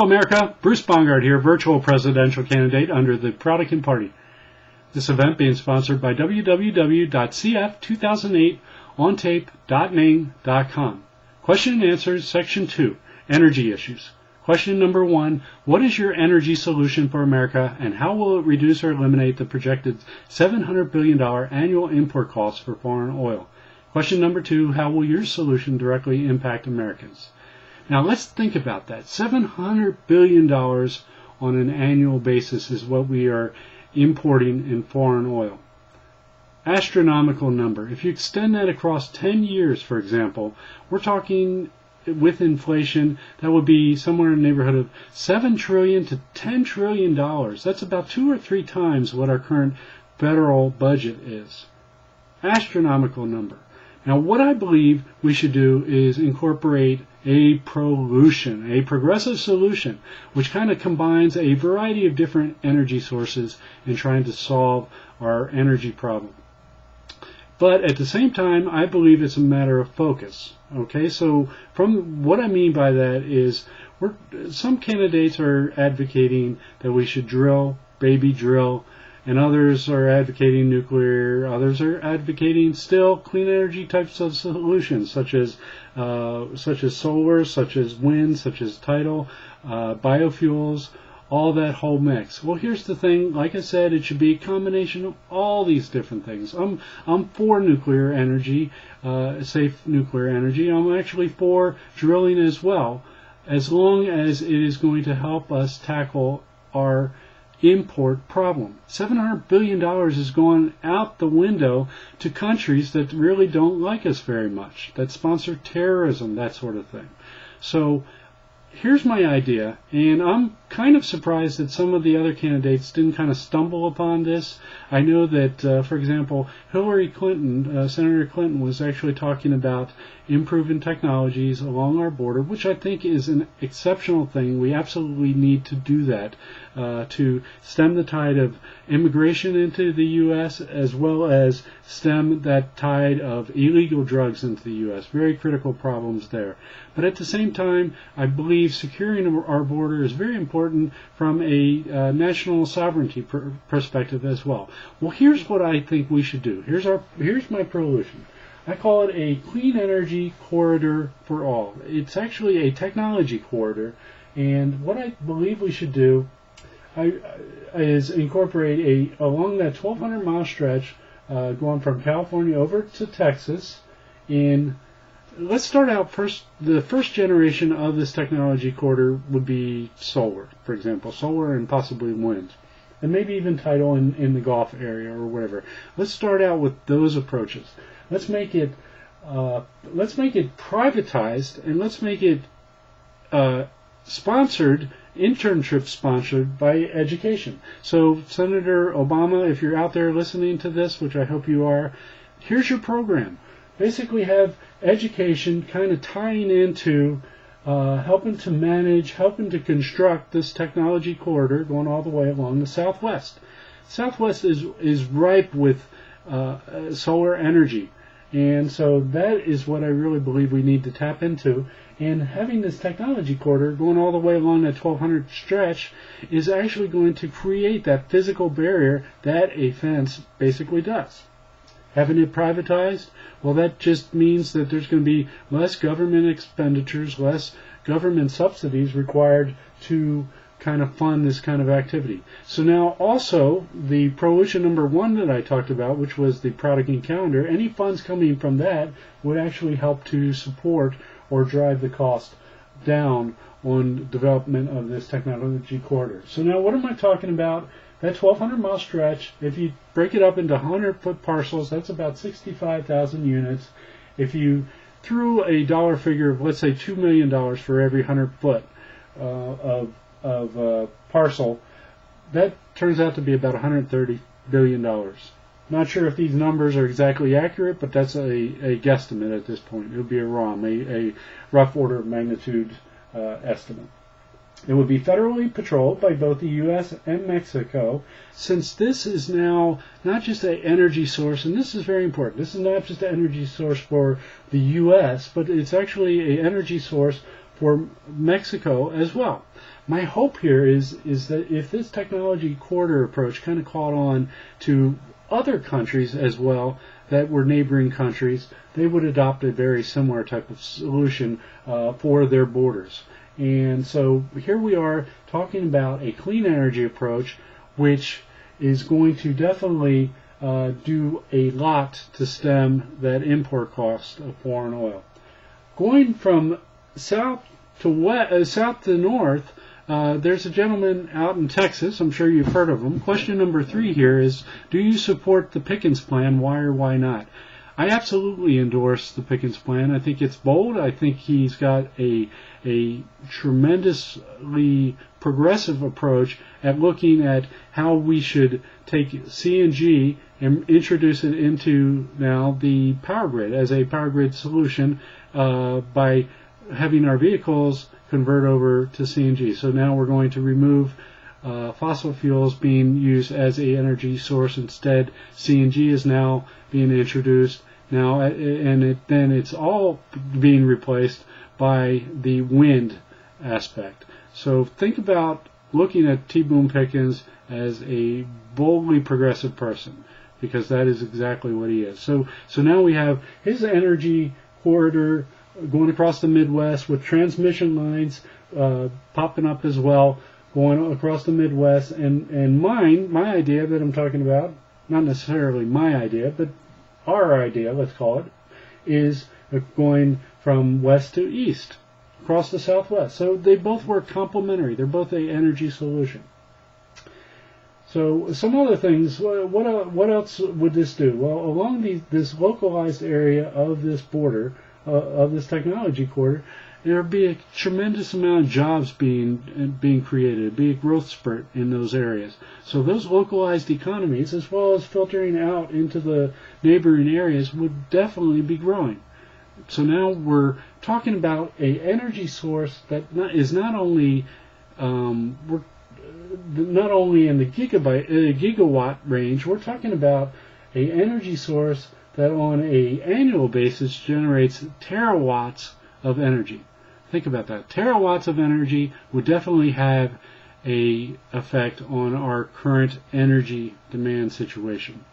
Hello, America. Bruce Bongard here, virtual presidential candidate under the Prolution Party. This event being sponsored by www.cf2008ontape.ning.com. Question and answers, Section 2, Energy Issues. Question number 1, what is your energy solution for America, and how will it reduce or eliminate the projected $700 billion annual import costs for foreign oil? Question number 2, how will your solution directly impact Americans? Now let's think about that. $700 billion on an annual basis is what we are importing in foreign oil. Astronomical number. If you extend that across 10 years, for example, we're talking with inflation, that would be somewhere in the neighborhood of $7 trillion to $10 trillion. That's about 2 or 3 times what our current federal budget is. Astronomical number. Now, what I believe we should do is incorporate a prolution, a progressive solution, which kind of combines a variety of different energy sources in trying to solve our energy problem. But at the same time, I believe it's a matter of focus. Okay, so from what I mean by that is, some candidates are advocating that we should drill, baby drill, and others are advocating nuclear, others are advocating still clean energy types of solutions, such as solar, such as wind, such as tidal, biofuels, all that whole mix. Well, here's the thing, like I said, it should be a combination of all these different things. I'm for nuclear energy, safe nuclear energy. I'm actually for drilling as well, as long as it is going to help us tackle our import problem. $700 billion is going out the window to countries that really don't like us very much, that sponsor terrorism, that sort of thing. So here's my idea, and I'm kind of surprised that some of the other candidates didn't kind of stumble upon this. I know that, for example, Hillary Clinton, Senator Clinton, was actually talking about improving technologies along our border, which I think is an exceptional thing. We absolutely need to do that to stem the tide of immigration into the U.S. as well as stem that tide of illegal drugs into the U.S. Very critical problems there. But at the same time, I believe securing our border is very important from a national sovereignty perspective as well. Well, here's what I think we should do. Here's my prolution. I call it a clean energy corridor for all. It's actually a technology corridor, and what I believe we should do is incorporate along that 1,200 mile stretch going from California over to Texas. And let's start out first. The first generation of this technology corridor would be solar, for example, solar and possibly wind, and maybe even tidal in the Gulf area or whatever. Let's start out with those approaches. Let's make it privatized, and let's make it internship sponsored by education. So Senator Obama, if you're out there listening to this, which I hope you are, here's your program. Basically have education kind of tying into helping to manage, helping to construct this technology corridor going all the way along the Southwest. Southwest is ripe with solar energy, and so that is what I really believe we need to tap into. And having this technology corridor going all the way along that 1,200 stretch is actually going to create that physical barrier that a fence basically does. Having it privatized, well, that just means that there's going to be less government expenditures, less government subsidies required to kind of fund this kind of activity. So now also the prolution number 1 that I talked about, which was the Prodigy calendar, any funds coming from that would actually help to support or drive the cost down on development of this technology corridor. So now what am I talking about? That 1,200 mile stretch, if you break it up into 100-foot parcels, that's about 65,000 units. If you threw a dollar figure of, let's say, $2 million for every 100 foot of parcel, that turns out to be about $130 billion. Not sure if these numbers are exactly accurate, but that's a guesstimate at this point. It would be a ROM, a rough order of magnitude estimate. It would be federally patrolled by both the U.S. and Mexico, since this is now not just an energy source, and this is very important. This is not just an energy source for the U.S., but it's actually an energy source for Mexico as well. My hope here is that if this technology corridor approach kind of caught on to other countries as well that were neighboring countries, they would adopt a very similar type of solution for their borders. And so here we are talking about a clean energy approach, which is going to definitely do a lot to stem that import cost of foreign oil. Going from south to north, there's a gentleman out in Texas. I'm sure you've heard of him. Question number 3 here is, do you support the Pickens plan? Why or why not? I absolutely endorse the Pickens plan. I think it's bold. I think he's got a tremendously progressive approach at looking at how we should take CNG and introduce it into now the power grid as a power grid solution by having our vehicles convert over to CNG. So now we're going to remove fossil fuels being used as a energy source. Instead, CNG is now being introduced now, and then it's all being replaced by the wind aspect. So think about looking at T. Boone Pickens as a boldly progressive person, because that is exactly what he is. So now we have his energy corridor going across the Midwest with transmission lines popping up as well, going across the Midwest, and my idea that I'm talking about, not necessarily my idea, but our idea, let's call it, is going from west to east across the Southwest. So they both work complementary. They're both an energy solution. So some other things, what else would this do? Well, along this localized area of this border, of this technology corridor, there would be a tremendous amount of jobs being created, be a growth spurt in those areas. So those localized economies, as well as filtering out into the neighboring areas, would definitely be growing. So now we're talking about an energy source that is not only in the gigawatt range. We're talking about an energy source that on an annual basis generates terawatts of energy. Think about that. Terawatts of energy would definitely have an effect on our current energy demand situation.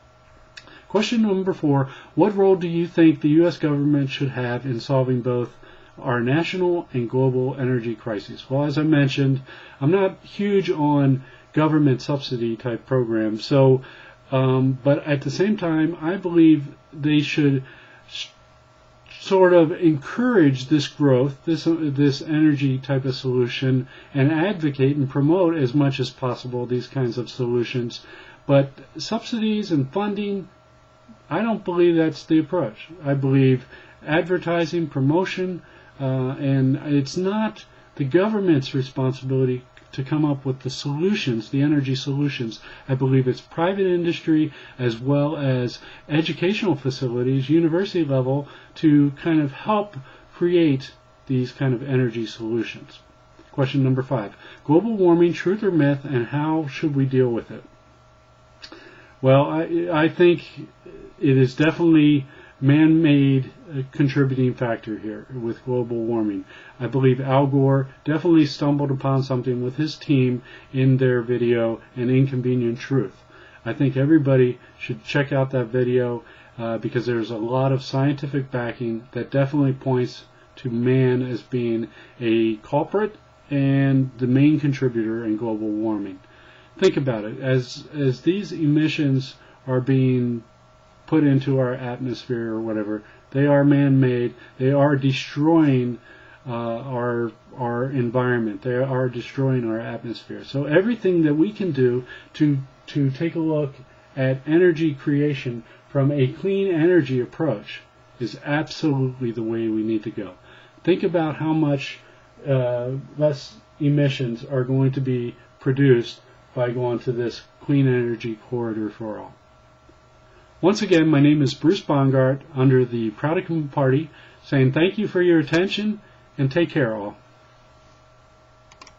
Question number 4, what role do you think the U.S. government should have in solving both our national and global energy crises? Well, as I mentioned, I'm not huge on government subsidy type programs, so but at the same time, I believe they should sort of encourage this growth, this energy type of solution, and advocate and promote as much as possible these kinds of solutions. But subsidies and funding, I don't believe that's the approach. I believe advertising, promotion, and it's not the government's responsibility to come up with the solutions, the energy solutions. I believe it's private industry as well as educational facilities, university level, to kind of help create these kind of energy solutions. Question number 5, global warming, truth or myth, and how should we deal with it? Well, I think it is definitely man-made contributing factor here with global warming. I believe Al Gore definitely stumbled upon something with his team in their video, An Inconvenient Truth. I think everybody should check out that video because there's a lot of scientific backing that definitely points to man as being a culprit and the main contributor in global warming. Think about it. As these emissions are being put into our atmosphere or whatever, they are man-made. They are destroying our environment. They are destroying our atmosphere. So everything that we can do to take a look at energy creation from a clean energy approach is absolutely the way we need to go. Think about how much less emissions are going to be produced by going to this clean energy corridor for all. Once again, my name is Bruce Bongard under the Proudican Party, saying thank you for your attention and take care all.